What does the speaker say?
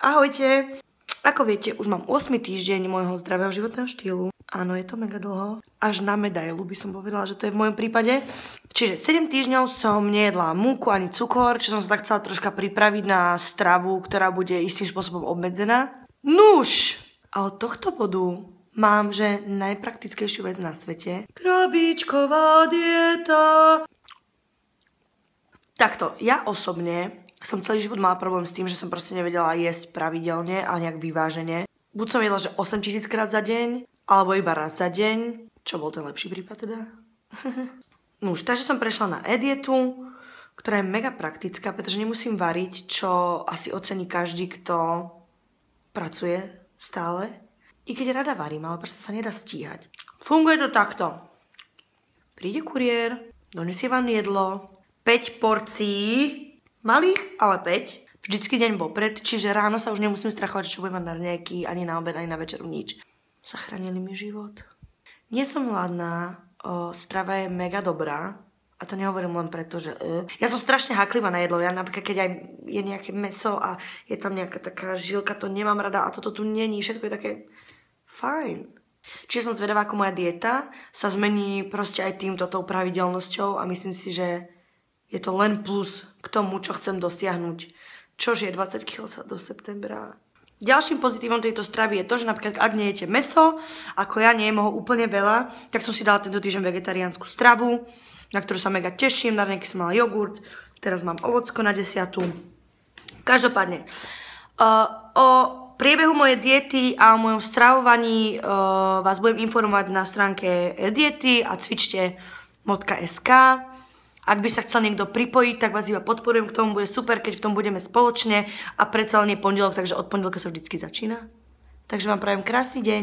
Ahojte! Ako viete, už mám 8. týždeň môjho zdravého životného štýlu. Áno, je to mega dlho. Až na medailu by som povedala, že to je v mojom prípade. Čiže 7 týždňov som nejedla múku ani cukor, čo som sa tak chcela troška pripraviť na stravu, ktorá bude istým spôsobom obmedzená. Nuž! A od tohto bodu mám, že najpraktickejšiu vec na svete. Krabičková dieta. Takto, ja osobne som celý život mala problém s tým, že som proste nevedela jesť pravidelne a nejak vyvážene. Buď som jedla, že 8000 krát za deň, alebo iba raz za deň, čo bol ten lepší prípad teda. Nuž, takže som prešla na e-dietu, ktorá je mega praktická, pretože nemusím variť, čo asi ocení každý, kto pracuje stále. I keď rada varím, ale proste sa nedá stíhať. Funguje to takto. Príde kuriér, donesie vám jedlo, 5 porcií, malých, ale 5. Vždycky deň vopred, čiže ráno sa už nemusím strachovať, čo budem mať na raňajky, ani na obed, ani na večeru, nič. Zachránili mi život. Nie som hladná, strava je mega dobrá. A to nehovorím len preto, že... Ja som strašne háklivá na jedlo. Ja napríklad, keď aj je nejaké mäso a je tam nejaká taká žilka, to nemám rada a toto tu není. Všetko je také fajn. Čiže som zvedavá, ako moja dieta sa zmení proste aj týmto tou pravidelnosťou a myslím si, že je to len plus k tomu, čo chcem dosiahnuť. Čož je 20 kg do septembra. Ďalším pozitívom tejto stravy je to, že napríklad ak nejete mäso, ako ja nejem ho úplne veľa, tak som si dala tento týždeň vegetariánsku stravu, na ktorú sa mega teším. Na raňajky som mala jogurt, teraz mám ovocko na 10. Každopádne, o priebehu mojej diety a o mojom stravovaní vás budem informovať na stránke diety a cvičte.sk. Ak by sa chcel niekto pripojiť, tak vás iba podporujem k tomu, bude super, keď v tom budeme spoločne a predsa len je pondelok, takže od pondelka sa vždycky začína. Takže vám prajem krásny deň.